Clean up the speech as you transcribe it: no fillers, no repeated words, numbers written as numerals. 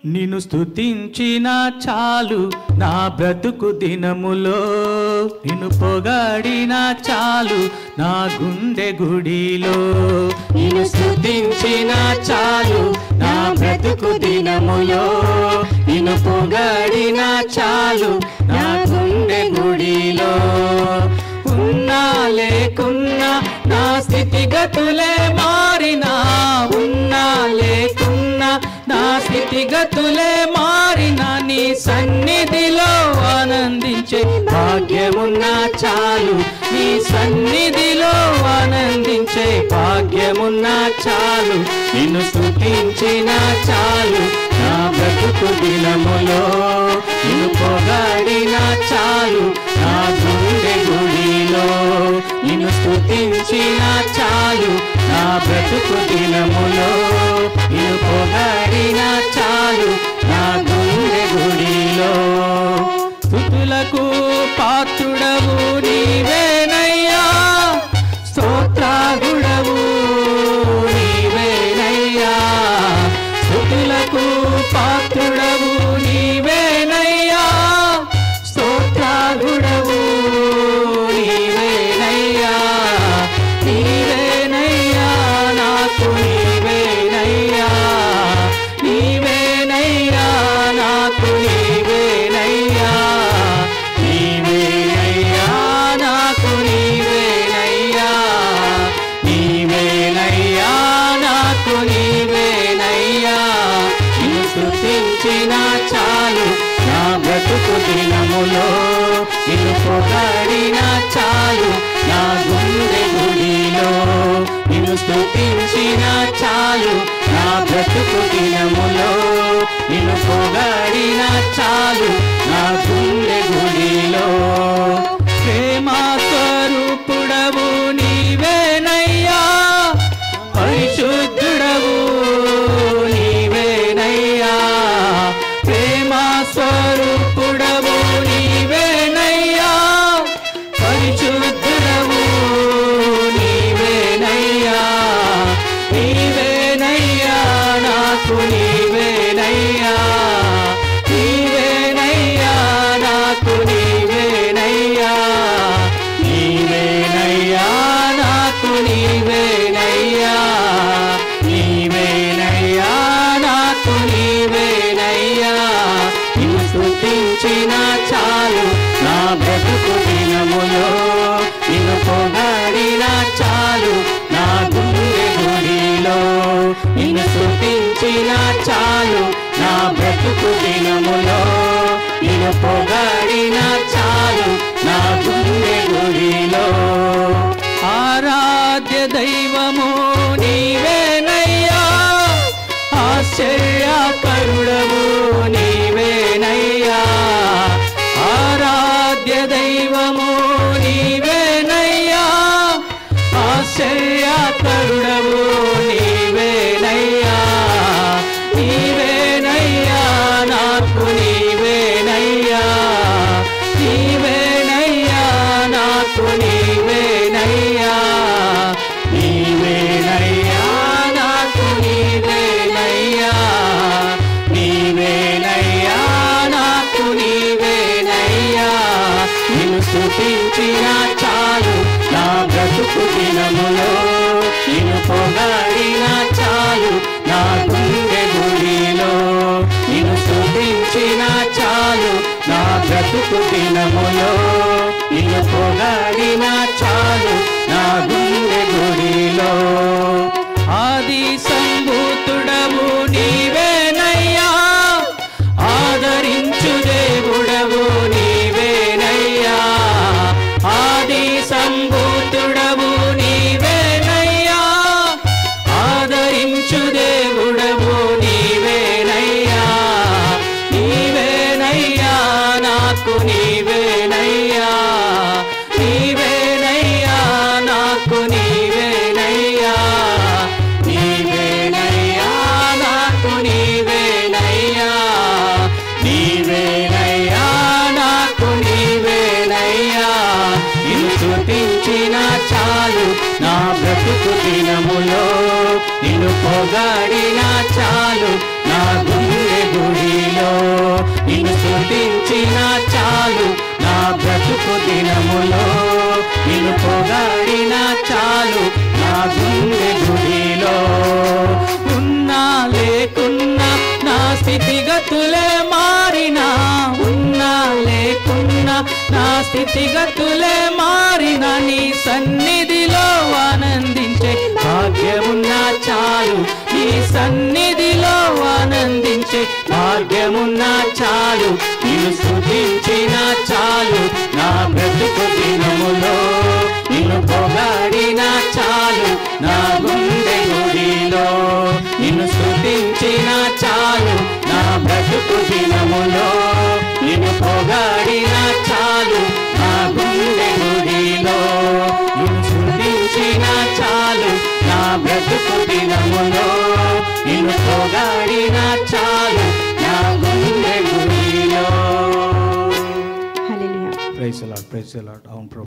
నిన్ను స్తుతించిన చాలు నా బ్రతుకు దినములో, నిన్ను పొగాడిన చాలు నా గుండె గుడిలో. నిన్ను స్తుతించిన చాలు నా బ్రతుకు దినములో, నిన్ను పొగాడిన చాలు నా గుండె గుడిలో. ఉన్నా లేకున్నా నా స్థితిగతులే మారినా, ఉన్నా లేకున్నా నా స్థితిగతులే మారినా, నీ సన్నిధిలో ఆనందించే భాగ్యమున్నా చాలు, నీ సన్నిధిలో ఆనందించే భాగ్యమున్నా చాలు. నిన్ను స్తుతించిన చాలు నా బ్రతుకు దినములో, నిన్ను పొగాడిన చాలు నా గుండె గుడిలో. నిన్ను స్తుతించిన చాలు నా బ్రతుకు దినములో, నిన్ను పొగాడిన చాలు నా గుండె గుడిలో. స్తుతులకు పాత్రుడవు నీవేనయ్యా, స్తోత్రాగుడవు నీవేనయ్యా. స్తుతులకు పాత్రుడవు నీవేనయ్యా, స్తోత్రాగుడవు నీవేనయ్యా. నీవేనయ్యా నాకు నీవేనయ్యా, నీవేనయ్యా నాకు నీవేనయ్యా. నీవేనయ్యా నాకు నీవేనయ్యా, నీవేనయ్యా నాకు నీవేనయ్యా. నిన్ను స్తుతించిన చాలు నా బ్రతుకు దినములో, నిన్ను పొగాడిన చాలు నా గుండె గుడిలో. నిన్ను స్తుతించిన చాలు నా బ్రతుకు దినములో, నిన్ను పొగాడిన చాలు నా గుండె గుడిలో. ప్రేమా స్వరూపుడవు నీవేనయ్యా, పరిశుద్ధుడవు నీవేనయ్యా. ప్రేమా స్వరూపుడవు నీవేనయ్యా, పరిశుద్ధుడవు నీవేనయ్యా. నీవేనయ్యా నాకు నీవేనయ్యా, నీవేనయ్యా నాకు నీవేనయ్యా. నీవేనయ్యా నాకు నీవేనయ్యా, నీవేనయ్యా నాకు నీవేనయ్యా. నిన్ను స్తుతించిన చాలు నా బ్రతుకు దినములో, నిన్ను పొగాడిన చాలు నా గుండె గుడిలో. నిన్ను స్తుతించిన చాలు నా బ్రతుకు దినములో, నిన్ను పొగాడిన చాలు నా గుండె గుడిలో. ఆరాధ్య దైవము నీవేనయ్యా, ఆశ్చర్యకరుడవు నీవేనయ్యా. ఆరాధ్య దైవము నీవేనయ్యా, ఆశ్చర్యకరుడవు నీవేనయ్యా. నీవేనయ్యా నాకు నీవేనయ్యా, నీవేనయ్యా నాకు నీవేనయ్యా. నీవేనయ్యా నాకు నీవేనయ్యా, నీవేనయ్యా నాకు నీవేనయ్యా. నిన్ను స్తుతించిన చాలు నా బ్రతుకు దినములో, నిన్ను పొగాడిన చాలు నా గుండె గుడిలో. నిన్ను స్తుతించిన చాలు నా బ్రతుకు దినములో, నిన్ను పొగాడిన చాలు నా గుండె గుడిలో. ఆది సంభూతుడవు నీవేనయ్యా, ఆదరించు దేవుడవు నీవేనయ్యా. ఆది సంభూతుడవు నీవేనయ్యా, ఆదరించు దేవుడవు నీవేనయ్యా. నీవేనయ్యా నాకు నీవేనయ్యా, నీవేనయ్యా నాకు నీవేనయ్యా. నీవేనయ్యా నాకు నీవేనయ్యా, నీవేనయ్యా నాకు నీవేనయ్యా. నిన్ను స్తుతించిన చాలు నా బ్రతుకు దినములో, నిన్ను పొగాడిన చాలు నా గుండె గుడి స్థితిగతులే మారినా, ఉన్నా లేకున్నా నా స్థితిగతులే మారినా నీ సన్నిధిలో ఆనందించే భాగ్యమున్నా చాలు, నీ సన్నిధిలో ఆనందించే భాగ్యమున్నా చాలు, నిన్ను స్తుతించిన చాలు నా బ్రతుకు దినములో, నిన్ను పొగడిన చాలు నా గుండె గుడిలో, నిన్ను స్తుతించిన చాలు నా బ్రతుకు దినములో, నిన్ను పొగడిన చాలు నా గుండె గుడిలో, నిన్ను స్తుతించిన చాలు నా బ్రతుకు దినములో, నిన్ను పొగడిన చాలు నా గుండె గుడిలో. Hallelujah. Praise the Lord, praise the Lord. అవును ప్రభు.